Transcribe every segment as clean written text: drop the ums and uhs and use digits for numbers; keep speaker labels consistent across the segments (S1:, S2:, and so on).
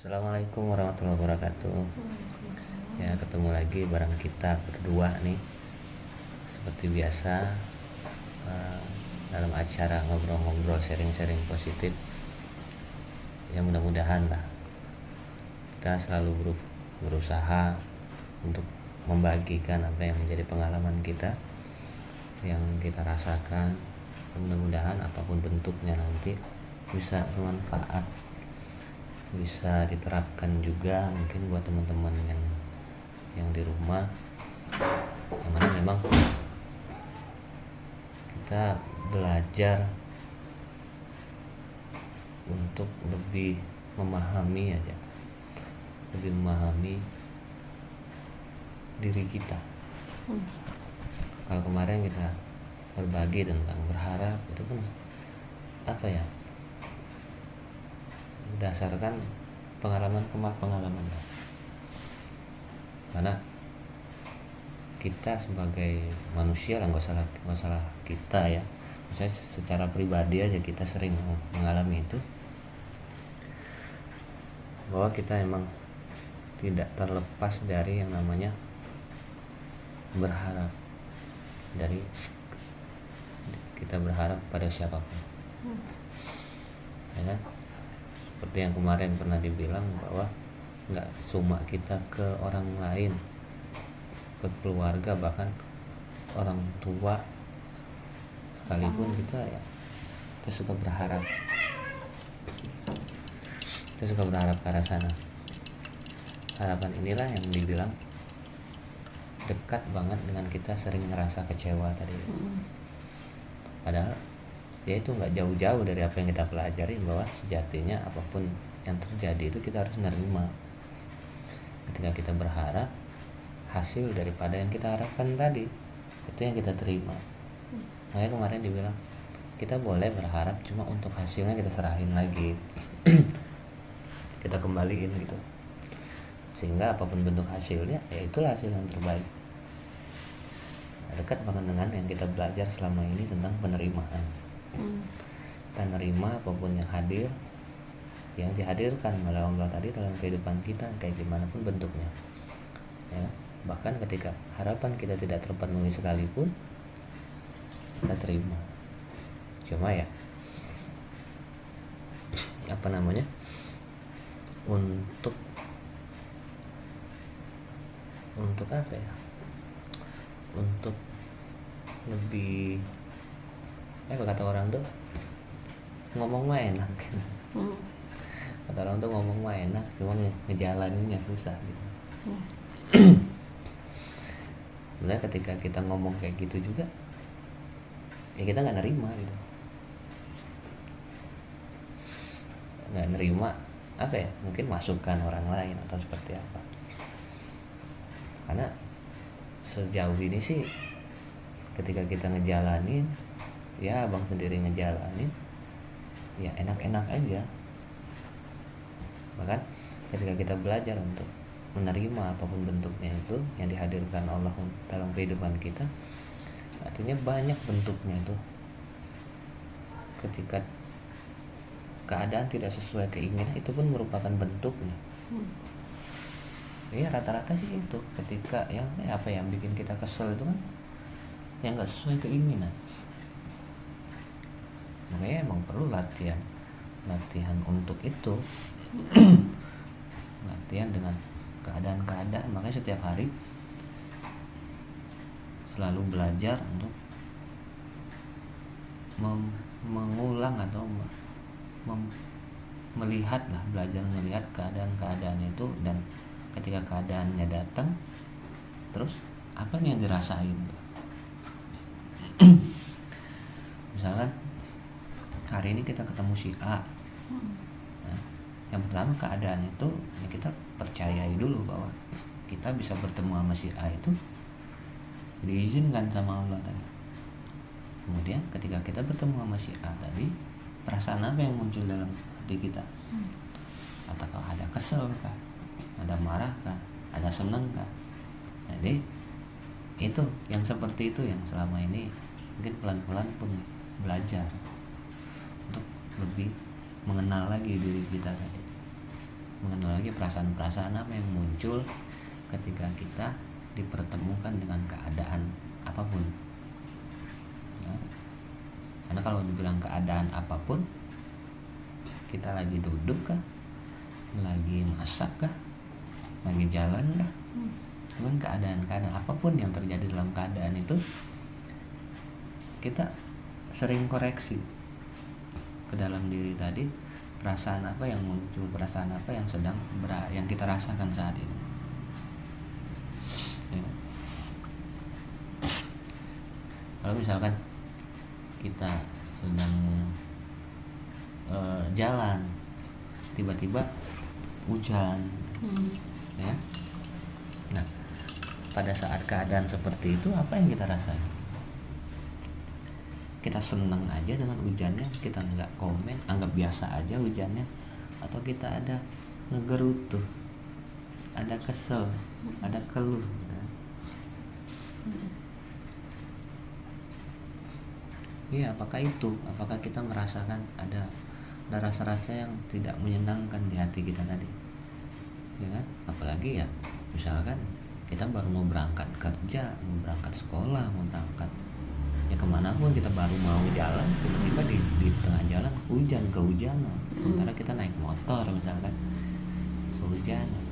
S1: Assalamualaikum warahmatullahi wabarakatuh.
S2: Waalaikumsalam.
S1: Ya, ketemu lagi bareng kita berdua nih. Seperti biasa, eh, dalam acara ngobrol-ngobrol, sharing-sharing positif. Ya, mudah-mudahan lah kita selalu berusaha untuk membagikan apa yang menjadi pengalaman kita, yang kita rasakan. Mudah-mudahan apapun bentuknya nanti bisa bermanfaat, bisa diterapkan juga mungkin buat teman-teman yang di rumah, yang mana memang kita belajar untuk lebih memahami diri kita. Kalau kemarin kita berbagi tentang berharap, itu pun apa ya, berdasarkan pengalaman, karena kita sebagai manusia lah, nggak salah kita ya, misalnya secara pribadi aja kita sering mengalami itu, bahwa kita emang tidak terlepas dari yang namanya berharap, dari kita berharap pada siapapun, ya kan? Seperti yang kemarin pernah dibilang bahwa nggak cuma kita ke orang lain, ke keluarga, bahkan orang tua sekalipun kita suka berharap ke arah sana. Harapan inilah yang dibilang dekat banget dengan kita sering ngerasa kecewa tadi. Padahal ya itu nggak jauh-jauh dari apa yang kita pelajari, bahwa sejatinya apapun yang terjadi itu kita harus menerima. Ketika kita berharap, hasil daripada yang kita harapkan tadi itu yang kita terima. Makanya kemarin dibilang kita boleh berharap, cuma untuk hasilnya kita serahin lagi. Kita kembaliin gitu, sehingga apapun bentuk hasilnya ya itulah hasil yang terbaik. Dekat banget dengan yang kita belajar selama ini tentang penerimaan. Kita nerima apapun yang hadir, yang dihadirkan oleh Allah tadi dalam kehidupan kita, kayak gimana pun bentuknya ya. Bahkan ketika harapan kita tidak terpenuhi sekalipun, kita terima. Cuma ya untuk apa ya, untuk lebih kata orang tuh ngomong mah enak. Kata orang tuh ngomong mah enak, cuma ngejalaninnya susah gitu. Sebenarnya ketika kita ngomong kayak gitu juga ya kita nggak nerima gitu, nggak nerima mungkin masukan orang lain atau seperti apa. Karena sejauh ini sih ketika kita ngejalanin, ya abang sendiri ngejalanin, ya enak-enak aja. Bahkan ketika kita belajar untuk menerima apapun bentuknya itu yang dihadirkan Allah dalam kehidupan kita, artinya banyak bentuknya itu. Ketika keadaan tidak sesuai keinginan, itu pun merupakan bentuknya. Ya rata-rata sih itu, ketika yang bikin kita kesel itu kan yang nggak sesuai keinginan. Makanya emang perlu latihan untuk itu. Latihan dengan keadaan-keadaan. Makanya setiap hari selalu belajar untuk mengulang atau belajar melihat keadaan-keadaan itu, dan ketika keadaannya datang, terus apa yang dirasain. Misalkan hari ini kita ketemu si A, nah, yang pertama keadaan itu ya kita percayai dulu bahwa kita bisa bertemu sama si A itu diizinkan sama Allah tadi. Kemudian ketika kita bertemu sama si A tadi, perasaan apa yang muncul dalam hati kita? Apakah ada kesel kah? Ada marah kah? Ada seneng kah? Jadi itu yang seperti itu yang selama ini mungkin pelan-pelan pun belajar untuk lebih mengenal lagi diri kita tadi. mengenal lagi perasaan-perasaan apa yang muncul ketika kita dipertemukan dengan keadaan apapun ya. Karena kalau dibilang keadaan apapun, kita lagi duduk kah, lagi masak kah, lagi jalan kah, cuman keadaan-keadaan apapun yang terjadi dalam keadaan itu, kita sering koreksi ke dalam diri tadi, perasaan apa yang muncul, perasaan apa yang yang kita rasakan saat ini ya. Kalau misalkan kita sedang jalan, tiba-tiba hujan ya. Nah, pada saat keadaan seperti itu apa yang kita rasain? Kita senang aja dengan hujannya, kita nggak komen, anggap biasa aja hujannya, atau kita ada ngegerutu, ada kesel, ada keluh gitu. Iya, apakah kita merasakan ada rasa-rasa yang tidak menyenangkan di hati kita tadi ya kan? Apalagi ya misalkan kita baru mau berangkat kerja, mau berangkat sekolah, mau berangkat ya kemanapun, kita baru mau jalan, tiba-tiba di tengah jalan kehujanan, sementara kita naik motor misalkan kehujanan,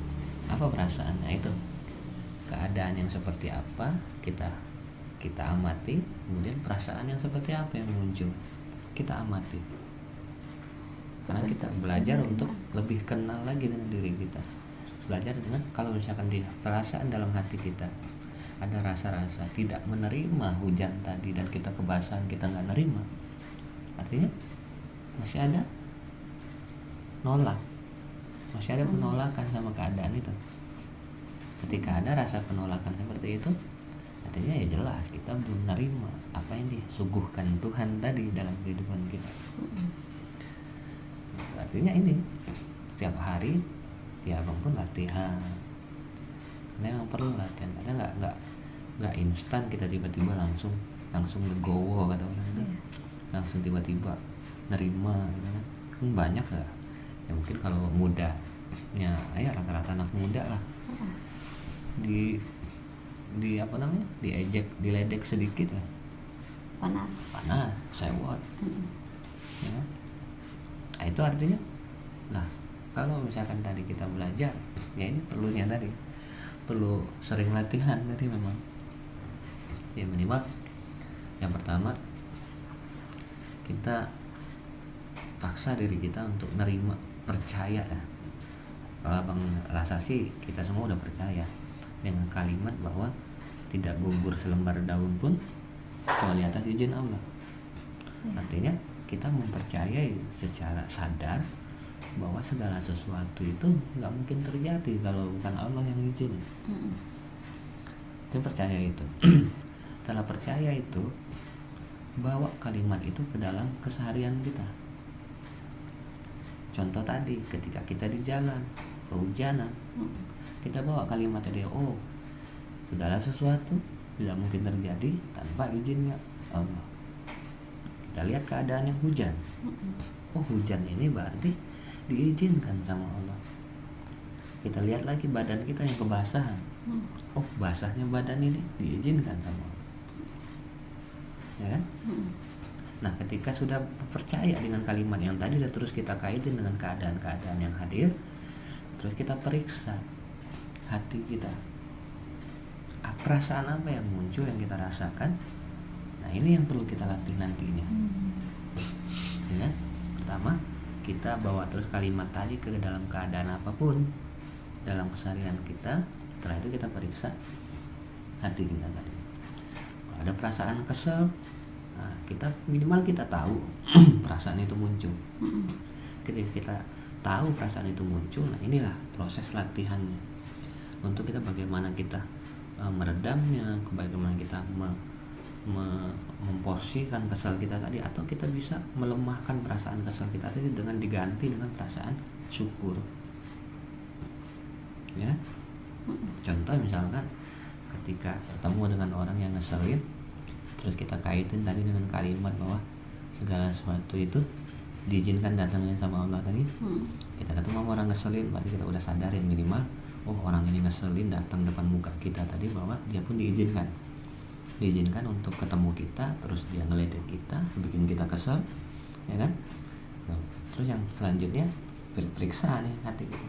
S1: apa perasaannya itu? Keadaan yang seperti apa kita amati, kemudian perasaan yang seperti apa yang muncul kita amati, karena kita belajar untuk lebih kenal lagi dengan diri kita, belajar dengan kalau misalkan di perasaan dalam hati kita ada rasa-rasa tidak menerima hujan tadi dan kita kebasahan, kita nggak nerima, artinya masih ada masih ada penolakan sama keadaan itu. Ketika ada rasa penolakan seperti itu, artinya ya jelas kita belum menerima apa yang disuguhkan Tuhan tadi dalam kehidupan kita. Artinya ini setiap hari ya abang pun latihan, karena memang perlu latihan, karena nggak instan kita tiba-tiba langsung legowo kata orang itu, langsung tiba-tiba nerima gitu kan. Banyak lah ya, mungkin kalau mudanya ya rata-rata anak muda lah di apa namanya, diledek sedikit ya panas sewot ya. Nah, itu artinya nah kalau misalkan tadi kita belajar ya, ini perlunya tadi perlu sering latihan tadi memang ya, minimal yang pertama kita paksa diri kita untuk nerima, percaya ya. Kalau abang rasa sih kita semua udah percaya dengan kalimat bahwa tidak gugur selembar daun pun kecuali atas izin Allah. Artinya kita mempercayai secara sadar bahwa segala sesuatu itu nggak mungkin terjadi kalau bukan Allah yang izin. Kita percaya itu. Setelah percaya itu, bawa kalimat itu ke dalam keseharian kita. Contoh tadi, ketika kita di jalan kehujanan, kita bawa kalimat tadi, oh segala sesuatu tidak mungkin terjadi tanpa izinnya Allah. Kita lihat keadaan yang hujan, oh hujan ini berarti diizinkan sama Allah. Kita lihat lagi badan kita yang kebasahan, oh basahnya badan ini diizinkan sama Allah ya kan? Nah, ketika sudah percaya dengan kalimat yang tadi dan terus kita kaitin dengan keadaan-keadaan yang hadir, terus kita periksa hati kita, perasaan apa yang muncul, yang kita rasakan. Nah, ini yang perlu kita latih nantinya ya. Pertama, kita bawa terus kalimat tadi ke dalam keadaan apapun dalam keseharian kita. Setelah itu kita periksa hati kita tadi. Kalau ada perasaan kesel, nah, kita minimal kita tahu perasaan itu muncul. Ketika kita tahu perasaan itu muncul, nah inilah proses latihannya untuk kita bagaimana kita meredamnya, bagaimana kita memporsikan kesal kita tadi, atau kita bisa melemahkan perasaan kesal kita tadi dengan diganti dengan perasaan syukur ya. Contoh misalkan ketika bertemu dengan orang yang ngeselin, terus kita kaitin tadi dengan kalimat bahwa segala sesuatu itu diizinkan datangnya sama Allah tadi, kita ketemu sama orang ngeselin, berarti kita udah sadarin minimal, oh orang ini ngeselin datang depan muka kita tadi, bahwa dia pun diizinkan untuk ketemu kita, terus dia ngeledek kita, bikin kita kesel, ya kan? Nah, terus yang selanjutnya periksa nih hati kita.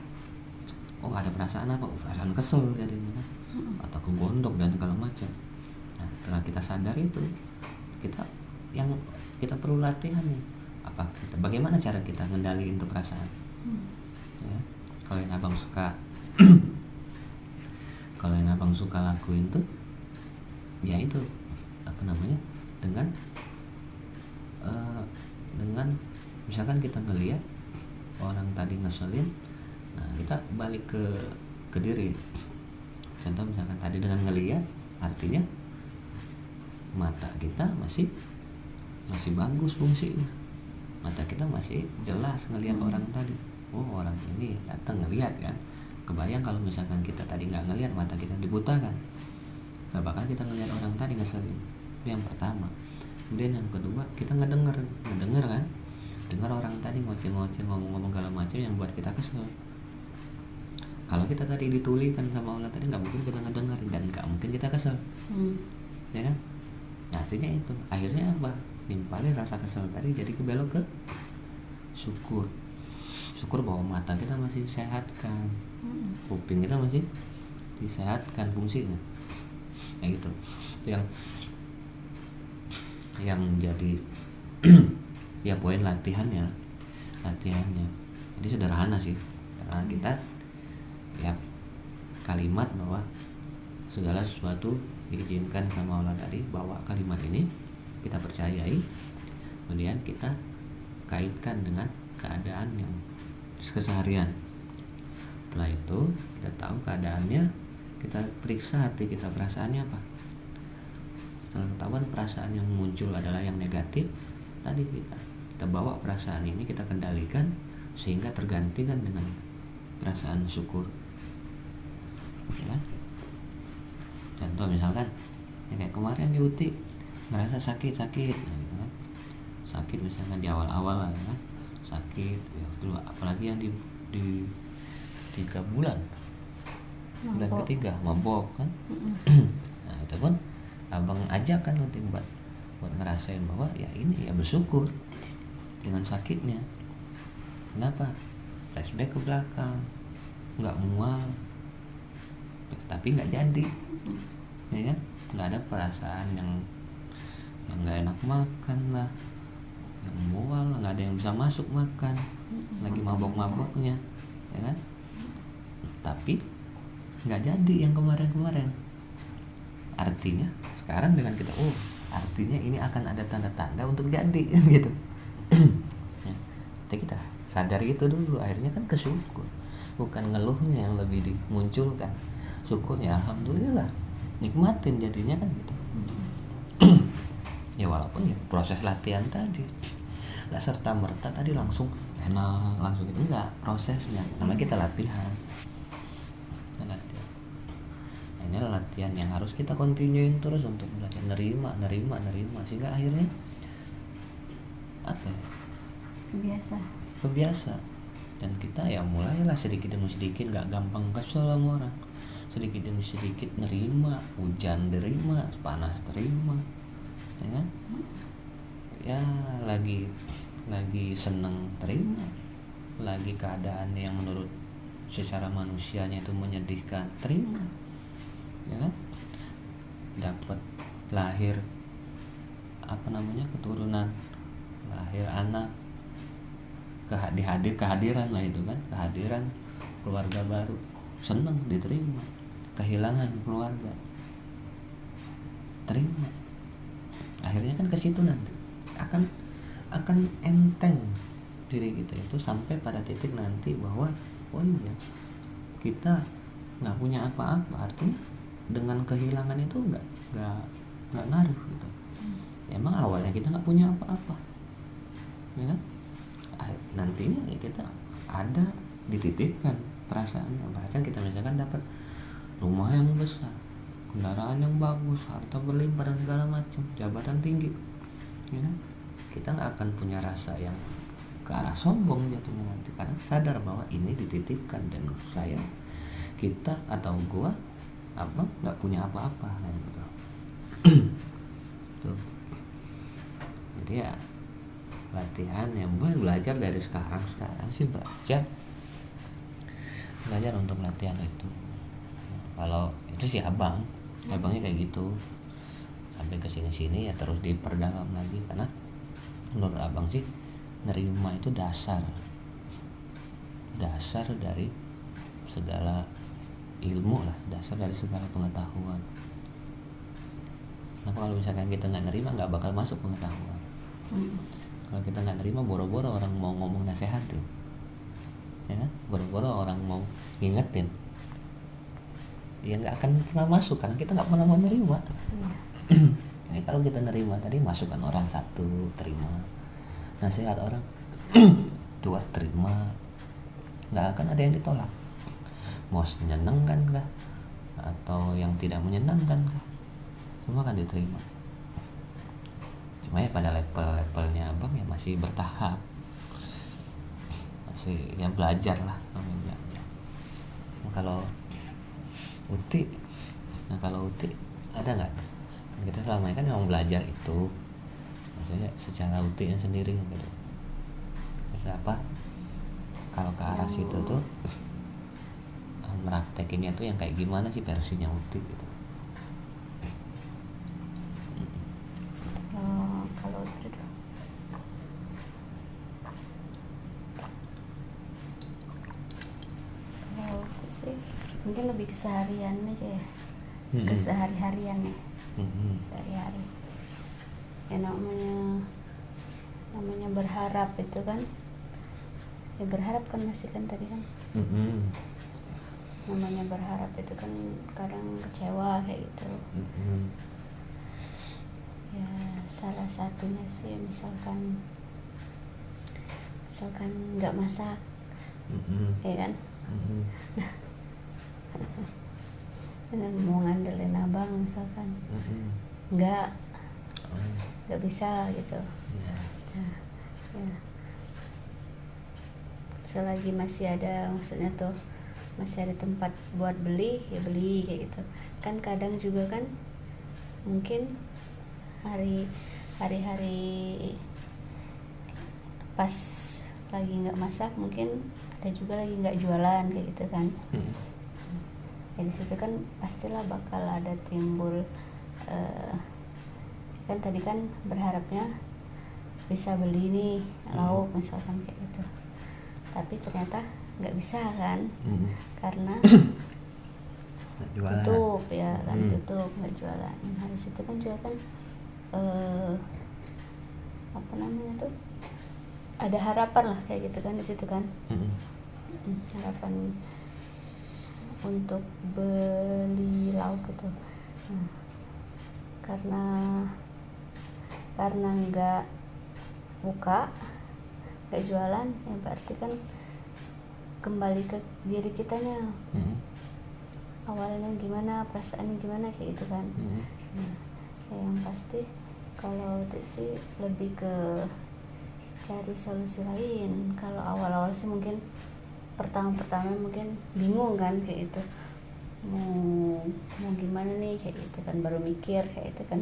S1: Oh ada perasaan apa? Perasaan kesel jadinya kan, atau kegondok dan segala macam. Nah setelah kita sadar itu, kita perlu latihan nih. Bagaimana cara kita ngendaliin itu perasaan? Ya, kalau yang abang suka lakuin tuh, ya itu dengan misalkan kita ngelihat orang tadi ngeselin, nah kita balik ke diri. Contoh misalkan tadi dengan ngelihat, artinya mata kita masih bagus fungsinya, mata kita masih jelas ngelihat orang tadi. Oh orang ini datang ngelihat kan. Kebayang kalau misalkan kita tadi nggak ngelihat, mata kita dibutakan, nggak bakal kita ngelihat orang tadi ngeselin. Itu yang pertama. Kemudian yang kedua, kita ngedenger kan, dengar orang tadi ngoceh-ngoceh, ngomong-ngomong segala macam yang buat kita kesel. Kalau kita tadi ditulikan sama Allah tadi, nggak mungkin kita ngedengerin dan nggak mungkin kita kesel, ya kan? Nah, artinya itu akhirnya apa? Nimpalin rasa kesel tadi jadi kebelok ke syukur bahwa mata kita masih disehatkan, kuping kita masih disehatkan fungsinya, ya gitu. Yang jadi ya poin latihannya. Jadi sederhana sih, karena kita ya kalimat bahwa segala sesuatu diizinkan sama Allah tadi, bawa kalimat ini kita percayai, kemudian kita kaitkan dengan keadaan yang keseharian. Setelah itu kita tahu keadaannya, kita periksa hati kita, perasaannya apa. Setelah ketahuan perasaan yang muncul adalah yang negatif, tadi kita bawa perasaan ini, kita kendalikan sehingga tergantikan dengan perasaan syukur, ya. Contoh misalkan ya kayak kemarin di UTI ngerasa sakit, nah, gitu kan. Sakit misalkan di awal-awal lah, ya kan? Sakit ya, dulu apalagi yang di 3 bulan ketiga mabok kan. Nah itu pun abang ajak kan nanti buat ngerasain bahwa ya ini ya bersyukur dengan sakitnya. Kenapa? Flashback ke belakang, nggak mual, tapi nggak jadi, ya kan? Nggak ada perasaan yang nggak enak makan lah, yang mual, nggak ada yang bisa masuk makan, lagi mabok-maboknya, ya kan? Tapi nggak jadi yang kemarin. Artinya sekarang dengan kita, artinya ini akan ada tanda-tanda untuk jadi, gitu. Ya, kita sadar gitu dulu, akhirnya kan kesyukur, bukan ngeluhnya yang lebih dimunculkan. Syukurnya alhamdulillah, nikmatin jadinya kan gitu. Ya walaupun ya proses latihan tadi lah serta merta tadi langsung enak, langsung gitu, enggak, prosesnya namanya kita latihan. Nah, ini latihan yang harus kita continuein terus untuk belajar nerima sehingga akhirnya apa ya? Kebiasa. Dan kita ya mulailah sedikit demi sedikit, nggak gampang kesel sama orang, sedikit demi sedikit nerima, hujan terima, panas terima, ya kan? Ya lagi seneng terima, lagi keadaan yang menurut secara manusianya itu menyedihkan terima, ya kan? Dapat lahir keturunan, lahir anak, kehadiran lah itu kan, kehadiran keluarga baru, seneng diterima. Kehilangan keluarga, terima. Akhirnya kan ke situ nanti akan enteng diri kita itu sampai pada titik nanti bahwa oh iya kita nggak punya apa-apa, artinya dengan kehilangan itu nggak ngaruh gitu. Emang awalnya kita nggak punya apa-apa, ya kan? Nantinya ya kita ada dititipkan perasaannya. Kita misalkan dapat rumah yang besar, kendaraan yang bagus, harta berlimpah dan segala macam, jabatan tinggi, ya kan? Kita nggak akan punya rasa yang ke arah sombong jatuhnya nanti, karena sadar bahwa ini dititipkan dan kita atau gua abang nggak punya apa-apa kan gitu. Tuh. Jadi ya latihan yang belajar dari sekarang sih belajar untuk latihan itu. Kalau itu sih abangnya kayak gitu, sampai ke sini ya terus diperdalam lagi, karena menurut abang sih nerima itu dasar dari segala ilmu lah, dasar dari segala pengetahuan. Nah kalau misalkan kita nggak nerima, nggak bakal masuk pengetahuan. Kalau kita nggak nerima, boro-boro orang mau ngomong nasehatin, ya kan? Boro-boro orang mau ngingetin, ya nggak akan pernah masuk karena kita nggak pernah mau nerima. Ini kalau kita nerima tadi, masukan orang satu terima, nasihat orang dua terima, nggak akan ada yang ditolak, mau menyenangkan kah atau yang tidak menyenangkan kah, semua akan diterima. Cuma ya pada levelnya abang ya masih bertahap, masih ya belajar lah, namanya belajar. Nah, kalau Uti ada nggak? Kita selama ini kan memang belajar itu, maksudnya secara Utinya sendiri gitu. Terus apa? Kalau ke arah situ tuh meraktekinnya tuh yang kayak gimana sih versinya Uti gitu?
S2: Kalau itu sih mungkin lebih keseharian aja ya, kesehari-harian ya, sehari-hari. Ya namanya berharap itu kan, ya berharap kan masih kan tadi kan. Namanya berharap itu kan kadang kecewa kayak gitu. Ya salah satunya sih misalkan nggak masak, ya kan. Mau ngandelin abang misalkan nggak bisa gitu. Nah, ya. Selagi masih ada, maksudnya tuh masih ada tempat buat beli ya beli kayak gitu kan. Kadang juga kan mungkin hari-hari pas lagi nggak masak, mungkin ada juga lagi nggak jualan kayak gitu kan. Ya di situ kan pastilah bakal ada timbul kan tadi kan berharapnya bisa beli nih lauk misalkan kayak gitu, tapi ternyata nggak bisa kan, karena tutup ya kan, tutup nggak jualan. Nah di situ kan juga kan apa namanya tuh, ada harapan lah kayak gitu kan di situ kan. Harapan untuk beli lauk gitu. Nah, karena nggak buka, nggak jualan, ya berarti kan kembali ke diri kitanya. Awalnya gimana, perasaannya gimana kayak gitu kan. Nah, yang pasti kalau itu sih lebih ke cari solusi lain. Kalau awal-awal sih mungkin pertama mungkin bingung kan kayak gitu, mau gimana nih kayak gitu kan, baru mikir kayak gitu kan,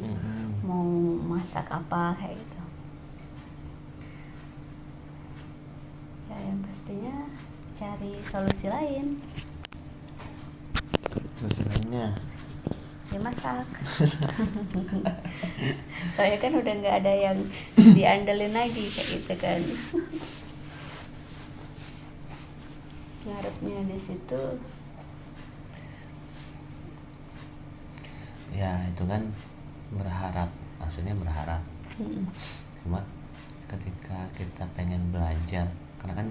S2: mau masak apa kayak gitu. Ya yang pastinya cari solusi lain.
S1: Solusi lainnya
S2: Ya masak. Saya kan udah nggak ada yang diandelin lagi kayak gitu kan. Ngarepnya di situ.
S1: Ya itu kan maksudnya berharap. Cuma ketika kita pengen belajar, karena kan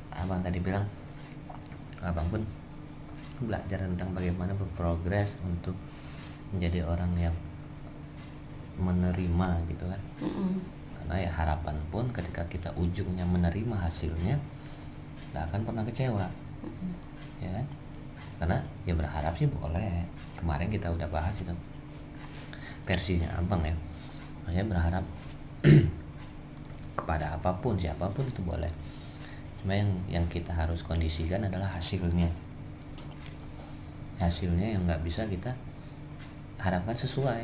S1: abang tadi bilang abang pun belajar tentang bagaimana berprogres untuk menjadi orang yang menerima gitu kan. Karena ya harapan pun ketika kita ujungnya menerima hasilnya, gak akan pernah kecewa. Ya kan? Karena ya berharap sih boleh, kemarin kita udah bahas itu versinya abang ya, maksudnya berharap kepada apapun, siapapun itu boleh. Cuma yang kita harus kondisikan adalah hasilnya yang nggak bisa kita harapkan sesuai.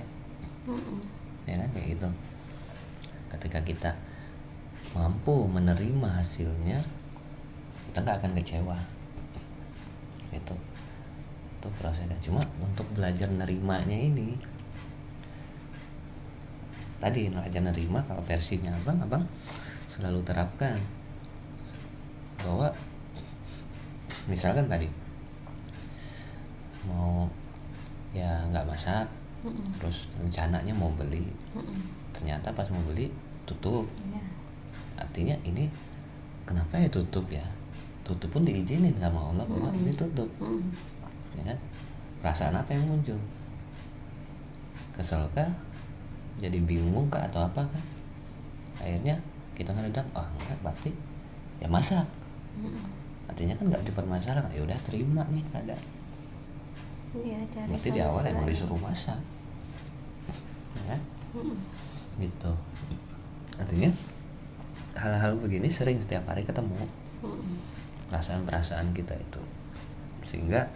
S1: Ya kan, kayak gitu. Ketika kita mampu menerima hasilnya, kita nggak akan kecewa. Itu prosesnya. Cuma untuk belajar nerimanya ini, tadi belajar nerima, kalau versinya abang selalu terapkan bahwa misalkan tadi mau ya nggak masak, terus rencananya mau beli, ternyata pas mau beli tutup. Artinya ini kenapa ya tutup ya? Tutup pun diizinin sama Allah bahwa ini tutup. Ya kan? Perasaan apa yang muncul? Kesel kah? Jadi bingung kah atau apa kan? Akhirnya kita ngeredam, enggak, berarti ya masak. Artinya kan nggak dipermasalahkan, ya udah terima nih keadaan.
S2: Iya,
S1: berarti di awal emang disuruh masak, ya? Gitu. Artinya hal-hal begini sering setiap hari ketemu perasaan-perasaan kita itu, sehingga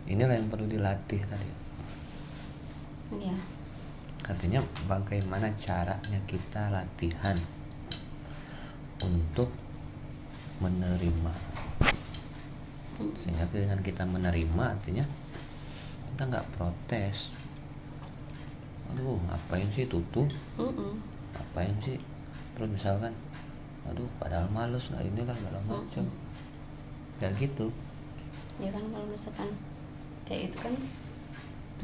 S1: inilah yang perlu dilatih tadi.
S2: Iya.
S1: Artinya bagaimana caranya kita latihan untuk menerima, sehingga dengan kita menerima artinya kita nggak protes. Aduh, ngapain sih tutup? Ngapain sih? Terus misalkan, aduh, padahal males lah inilah segala macam. Dan gitu.
S2: Ya kan, kalau misalkan kayak itu kan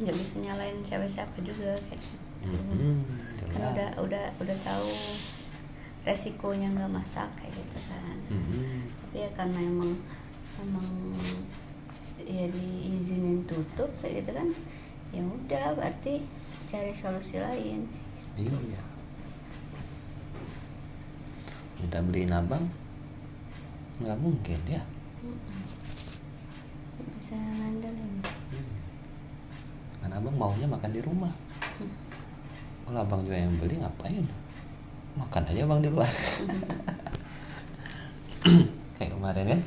S2: nggak bisa nyalain siapa-siapa juga kayak gitu. Kan udah tahu resikonya nggak masak kayak gitu kan. Tapi ya karena emang ya diizinin tutup kayak gitu kan, ya udah berarti cari solusi lain.
S1: Iya. Minta beliin abang nggak mungkin ya.
S2: Bisa ngandelin.
S1: Karena abang maunya makan di rumah. Kalau abang juga yang beli ngapain? Makan aja abang di luar. Kayak kemarin kan,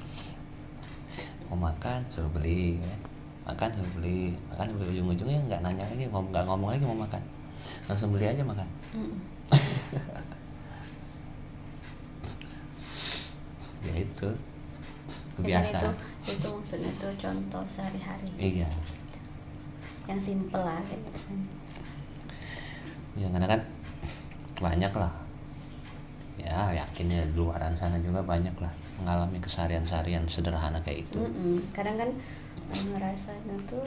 S1: mau makan suruh beli kan? makan suruh beli ujung-ujungnya nggak nanya lagi, nggak ngomong lagi mau makan, langsung beli aja makan. Ya itu kebiasaan.
S2: Itu maksudnya tuh contoh sehari-hari.
S1: Iya.
S2: Yang simple lah kayak gitu kan.
S1: Ya karena kan banyak lah. Ya yakinnya di luaran sana juga banyak lah mengalami keseharian-seharian sederhana kayak itu.
S2: Kadang kan ngerasa tuh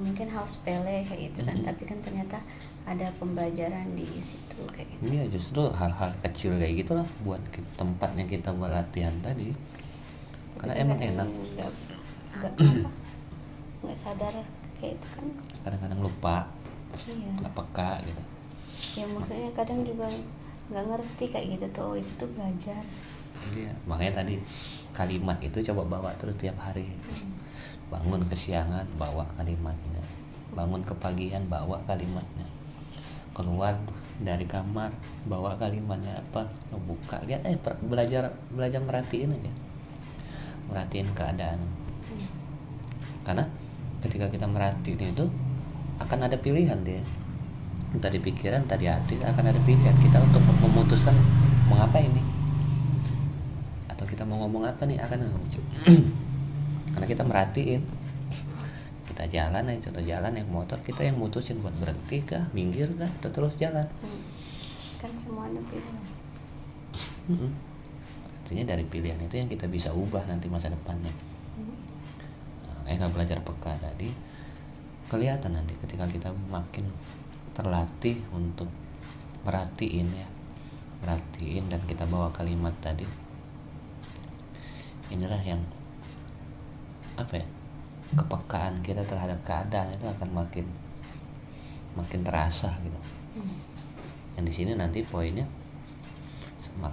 S2: mungkin hal sepele kayak gitu kan, tapi kan ternyata ada pembelajaran di situ kayak gitu.
S1: Iya, justru hal-hal kecil kayak gitulah buat tempatnya kita buat latihan tadi.
S2: Tapi
S1: karena emang enak.
S2: Nggak sadar kayak itu kan.
S1: Kadang-kadang lupa.
S2: Iya.
S1: Nggak peka gitu.
S2: Ya maksudnya kadang juga nggak ngerti kayak gitu tuh, itu tuh belajar.
S1: Iya, makanya tadi kalimat itu coba bawa terus tiap hari. Bangun kesiangan bawa kalimatnya, bangun kepagian bawa kalimatnya, keluar dari kamar bawa kalimatnya apa, buka lihat belajar merhatiin aja, merhatiin keadaan. Karena ketika kita merhatiin itu akan ada pilihan dia, tadi pikiran tadi hati akan ada pilihan kita untuk memutuskan mau apa ini, atau kita mau ngomong apa nih akan karena kita merhatiin. Kita jalan aja, contoh jalan yang motor, kita yang mutusin buat berhenti kah, minggir kah, atau terus jalan.
S2: Kan semuanya pilihan.
S1: Artinya dari pilihan itu yang kita bisa ubah nanti masa depannya. Nah, belajar peka tadi kelihatan nanti ketika kita makin terlatih untuk merhatiin dan kita bawa kalimat tadi. Inilah yang kepekaan kita terhadap keadaan itu akan makin terasa gitu. Yang di sini nanti poinnya,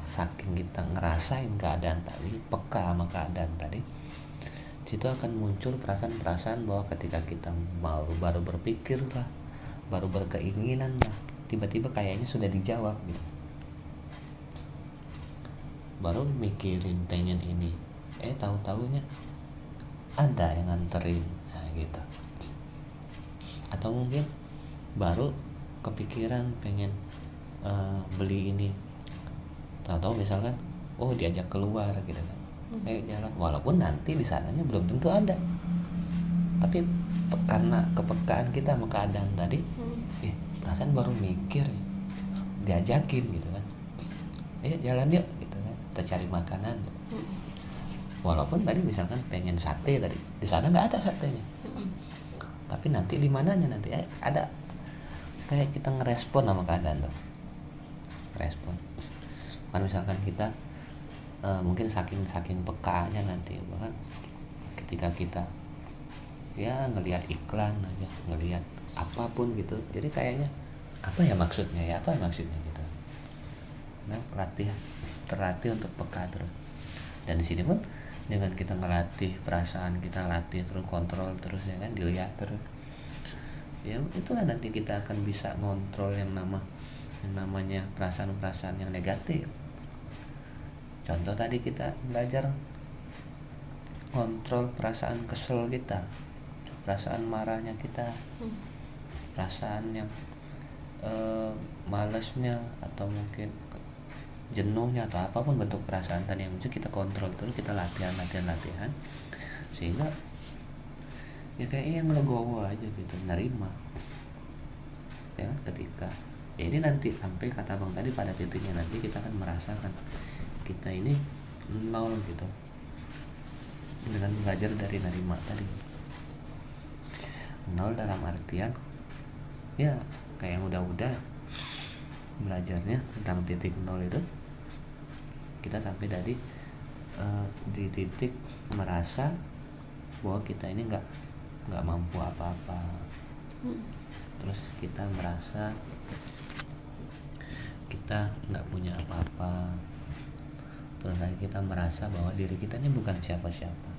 S1: saking kita ngerasain keadaan tadi, peka sama keadaan tadi, situ akan muncul perasaan-perasaan bahwa ketika kita baru berpikir lah, baru berkeinginan lah, tiba-tiba kayaknya sudah dijawab gitu. baru mikirin pengen ini, tahu-tahunya ada yang nganterin, nah gitu. Atau mungkin baru kepikiran pengen beli ini, tahu-tahu misalkan diajak keluar gitu kan, jalan, walaupun nanti di sananya belum tentu ada, tapi karena kepekaan kita sama keadaan tadi, perasaan baru mikir diajakin gitu kan, jalan yuk gitu kan, kita cari makanan, walaupun tadi misalkan pengen sate, tadi di sana nggak ada satenya, tapi nanti di mananya nanti ada, kayak kita ngerespon sama keadaan tuh, respon. Kan misalkan kita mungkin saking pekaannya nanti, bahkan ketika kita ya ngelihat iklan aja, ngelihat apapun gitu, jadi kayaknya apa ya maksudnya gitu. Nah, terlatih untuk peka terus. Dan di sini pun dengan kita ngelatih perasaan kita, latih terus, kontrol terus ya kan, dilihat terus, ya itulah nanti kita akan bisa ngontrol yang namanya perasaan-perasaan yang negatif. Contoh tadi kita belajar kontrol perasaan kesel kita, perasaan marahnya kita, perasaan yang malesnya, atau mungkin jenuhnya, atau apapun bentuk perasaan tadi yang muncul, kita kontrol terus, kita latihan, sehingga ya kayaknya yang legowo aja gitu, nerima ya kan. Ketika ini nanti sampai kata bang tadi, pada titiknya nanti kita akan merasakan kita ini nol gitu, dengan belajar dari nerima tadi. Nol dalam artian ya kayak yang udah belajarnya tentang titik nol itu, kita sampai dari di titik merasa bahwa kita ini nggak mampu apa-apa, terus kita merasa kita nggak punya apa-apa, terus lagi kita merasa bahwa diri kita ini bukan siapa-siapa.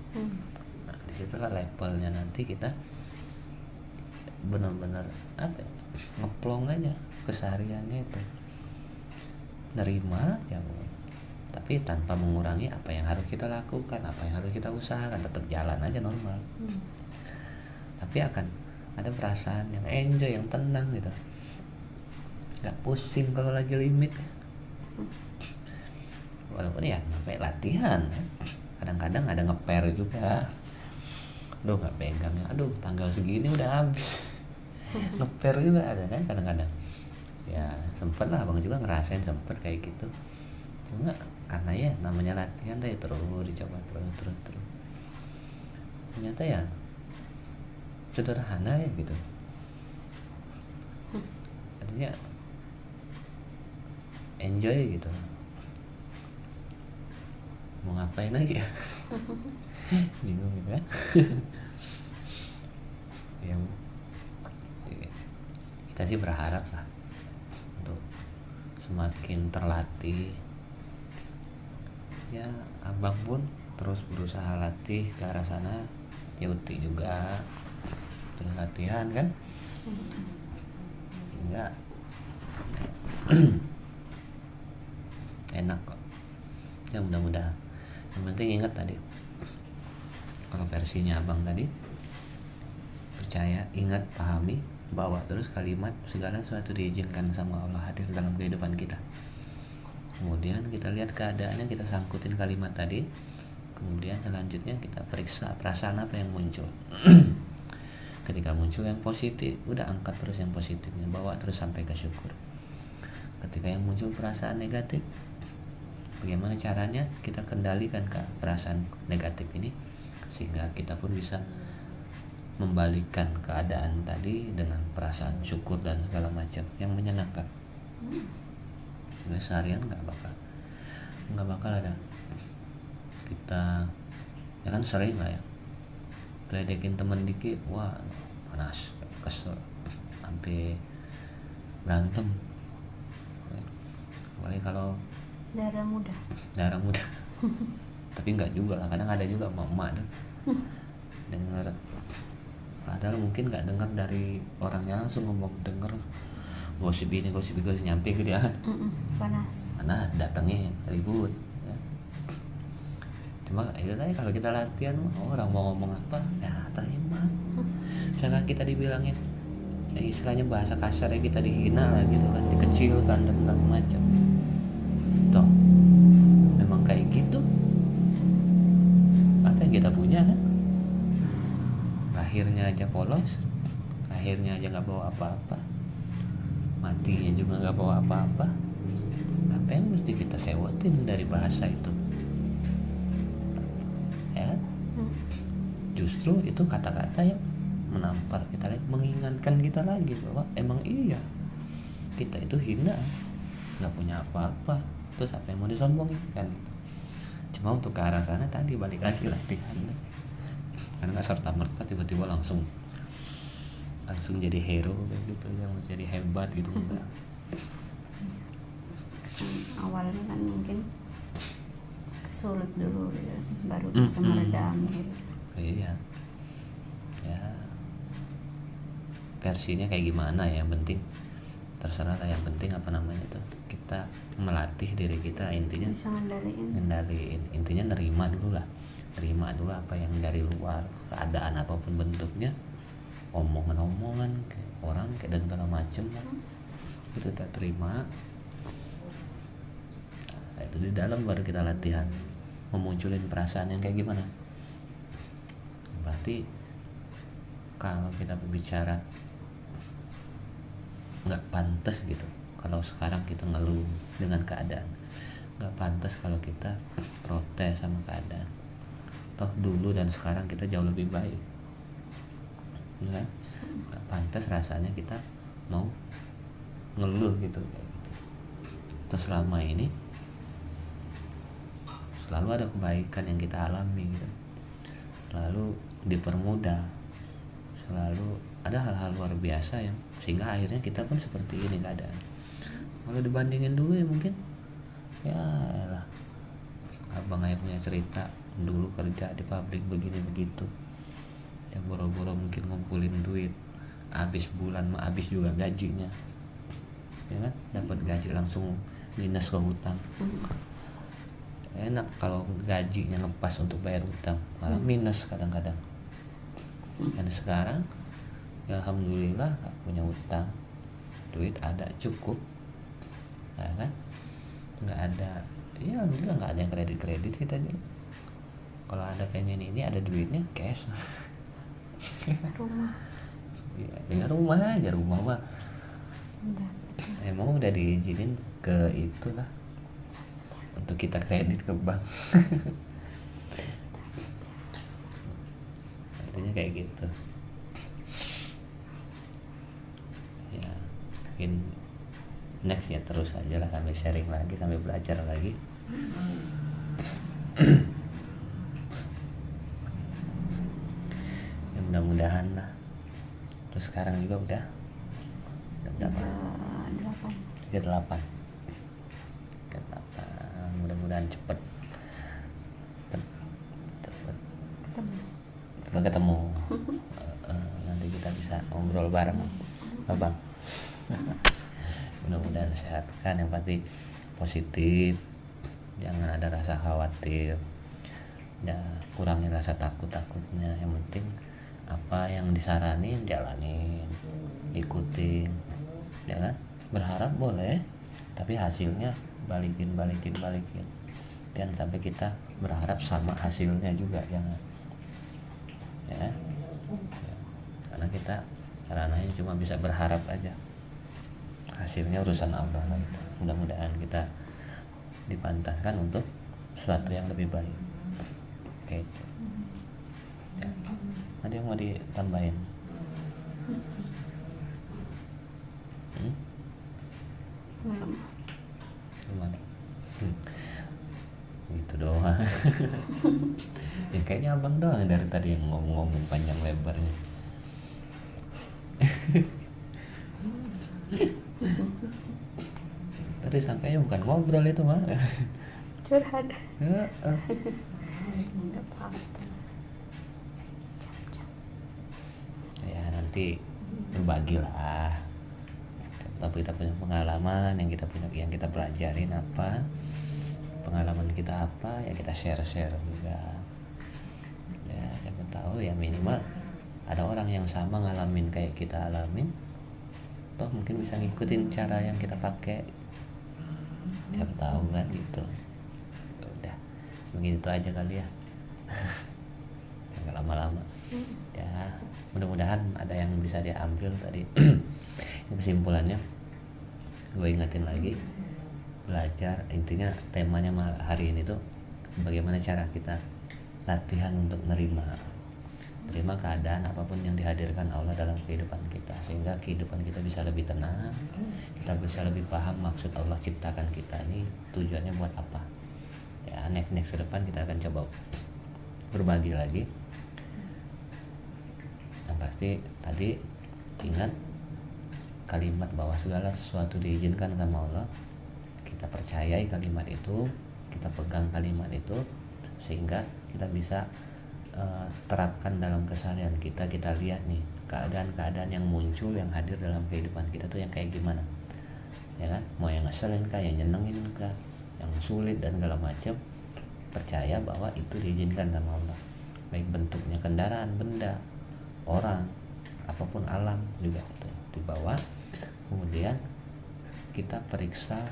S1: Nah, disitulah levelnya nanti kita benar-benar ngeplong aja kesehariannya itu, nerima aja, tapi tanpa mengurangi apa yang harus kita lakukan, apa yang harus kita usahakan, tetap jalan aja normal. Tapi akan ada perasaan yang enjoy, yang tenang gitu, nggak pusing kalau lagi limit. Walaupun ya sampai latihan, kadang-kadang ada ngeper juga, aduh nggak pegangnya, aduh tanggal segini udah habis, ngeper juga ada kan kadang-kadang. Ya sempet lah abang juga ngerasain, sempet kayak gitu. Cuma karena ya namanya latihan tuh ya, terus dicoba terus. Ternyata ya sederhana ya gitu. Artinya enjoy gitu. Mau ngapain lagi ya? Bingung gitu kan. Ya kita sih berharap lah untuk semakin terlatih. Ya abang pun terus berusaha latih ke arah sana, Yuti juga terus latihan kan, enggak enak kok ya, mudah-mudahan. Yang penting ingat tadi, kalau versinya abang tadi, percaya, ingat, pahami, bawa terus kalimat segala sesuatu diizinkan sama Allah hadir dalam kehidupan kita. Kemudian kita lihat keadaannya, kita sangkutin kalimat tadi, kemudian selanjutnya kita periksa perasaan apa yang muncul. Ketika muncul yang positif, udah angkat terus yang positifnya, bawa terus sampai ke syukur. Ketika yang muncul perasaan negatif, bagaimana caranya kita kendalikan ke perasaan negatif ini, sehingga kita pun bisa membalikkan keadaan tadi dengan perasaan syukur dan segala macam yang menyenangkan. Seharian nggak bakal ada kita, ya kan sering lah ya, geledekin temen dikit, wah panas, kesel, sampai berantem. Apalagi kalau
S2: darah muda
S1: tapi enggak juga lah, kadang ada juga emak-emak tuh dengar, padahal mungkin nggak dengar dari orangnya langsung, ngomong denger gosip ini gosip nyampe ke dia,
S2: panas
S1: datangnya ribut ya. Cuma itu tadi kalau kita latihan orang mau ngomong apa ya terima. Misalkan kita dibilangin ya istilahnya bahasa kasarnya kita dihina lah gitu kan, dikecilkan dan segala macam. Toh memang kayak gitu. Apa yang kita punya kan? Lahirnya aja polos, lahirnya aja nggak bawa apa-apa, matinya juga nggak bawa apa-apa. Apa yang mesti kita sewatin dari bahasa itu? Ya kan? Justru itu kata-kata yang menampar kita lagi, mengingatkan kita lagi bahwa emang iya kita itu hina, nggak punya apa-apa, terus apa yang mau disombongin kan? Cuma untuk ke arah sana tadi balik lagi latihan, karena nggak serta merta tiba-tiba langsung jadi hero kayak gitu, yang jadi hebat gitu enggak.
S2: Awalnya kan mungkin sulit dulu gitu, baru bisa meredam gitu.
S1: Iya ya, versinya kayak gimana ya, yang penting terserah lah, yang penting apa namanya tuh, kita melatih diri kita, intinya
S2: Bisa
S1: ngendaliin, intinya nerima dulu apa yang dari luar, keadaan apapun bentuknya, omongan kayak orang kayak dan segala macem lah, itu kita terima. Nah, itu di dalam baru kita latihan memunculin perasaan yang kayak gimana. Berarti kalau kita berbicara nggak pantas gitu kalau sekarang kita ngeluh dengan keadaan, nggak pantas kalau kita protes sama keadaan. Toh dulu dan sekarang kita jauh lebih baik, ya kan? Nggak pantas rasanya kita mau ngeluh gitu kayak gitu. Terus selama ini selalu ada kebaikan yang kita alami gitu, selalu dipermudah, selalu ada hal-hal luar biasa yang sehingga akhirnya kita pun seperti ini keadaan. Kalau dibandingin dulu ya mungkin ya lah, abang ayah punya cerita dulu kerja di pabrik begini begitu ya, boro-boro mungkin ngumpulin duit, habis bulan mah habis juga gajinya, ya kan, dapat gaji langsung minus ke hutang. Enak kalau gajinya ngepas untuk bayar hutang, malah minus kadang-kadang. Dan sekarang ya alhamdulillah gak punya hutang, duit ada cukup, ya kan, nggak ada, ya alhamdulillah nggak ada yang kredit kita dulu. Kalau ada kayaknya ini ada duitnya cash.
S2: rumah
S1: Ya, dengan rumah aja, rumah mah emang udah diizinin ke itulah untuk kita kredit ke bank. Artinya kayak gitu ya, mungkin next ya terus aja lah, sampai sharing lagi, sampai belajar lagi. Ya mudah-mudahan lah. Terus sekarang juga udah berapa? 38. Mudah-mudahan cepet ketemu. Nanti kita bisa ngobrol bareng abang. Mudah-mudahan sehat kan, yang pasti positif, jangan ada rasa khawatir ya, kurangin rasa takutnya. Yang penting apa yang disaranin jalanin, ikutin, ya kan. Berharap boleh, tapi hasilnya balikin. Jangan sampai kita berharap sama hasilnya juga, jangan ya. Karena kita ranahnya cuma bisa berharap aja, hasilnya urusan Allah lah itu. Mudah-mudahan kita dipantaskan untuk sesuatu yang lebih baik. Oke. Ya. Ada yang mau ditambahin? Gimana? Gitu doang. Ya kayaknya abang doang dari tadi yang ngomong panjang lebarnya. Tadi sangkanya bukan ngobrol itu mah.
S2: curhat.
S1: Ya nanti berbagi lah, tapi kita punya pengalaman yang kita pelajarin apa, pengalaman kita apa ya kita share juga ya, siapa tahu ya minimal ada orang yang sama ngalamin kayak kita alamin, toh mungkin bisa ngikutin cara yang kita pakai, siapa tahu kan gitu. Udah begitu aja kali ya. Nggak lama-lama ya, mudah-mudahan ada yang bisa diambil tadi. Kesimpulannya gue ingetin lagi, belajar intinya temanya hari ini tuh bagaimana cara kita latihan untuk terima keadaan apapun yang dihadirkan Allah dalam kehidupan kita, sehingga kehidupan kita bisa lebih tenang, kita bisa lebih paham maksud Allah ciptakan kita ini tujuannya buat apa ya. Next ke depan kita akan coba berbagi lagi. Yang pasti tadi ingat kalimat bahwa segala sesuatu diizinkan sama Allah, kita percayai kalimat itu, kita pegang kalimat itu, sehingga kita bisa terapkan dalam keseharian kita. Kita lihat nih keadaan-keadaan yang muncul, yang hadir dalam kehidupan kita tuh yang kayak gimana ya kan, mau yang ngeselin kah, yang nyenengin kah, yang sulit dan segala macam, percaya bahwa itu diizinkan sama Allah, baik bentuknya kendaraan, benda, orang, apapun, alam juga itu dibawa. Kemudian kita periksa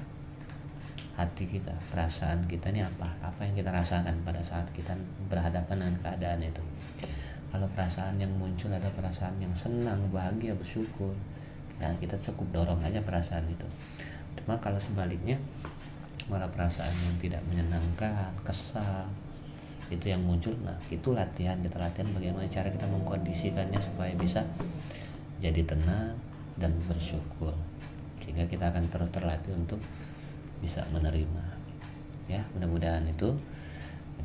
S1: hati kita, perasaan kita ini apa yang kita rasakan pada saat kita berhadapan dengan keadaan itu. Kalau perasaan yang muncul ada perasaan yang senang, bahagia, bersyukur, ya kita cukup dorong aja perasaan itu. Cuma kalau sebaliknya malah perasaan yang tidak menyenangkan, kesal, itu yang muncul, nah itu latihan, kita latihan bagaimana cara kita mengkondisikannya supaya bisa jadi tenang dan bersyukur, sehingga kita akan terus terlatih untuk bisa menerima ya. Mudah-mudahan itu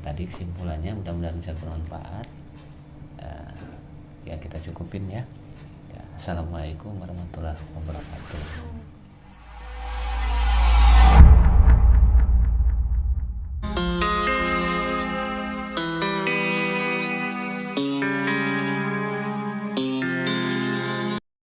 S1: tadi kesimpulannya, mudah-mudahan bisa bermanfaat ya, kita cukupin ya. Assalamualaikum warahmatullahi wabarakatuh.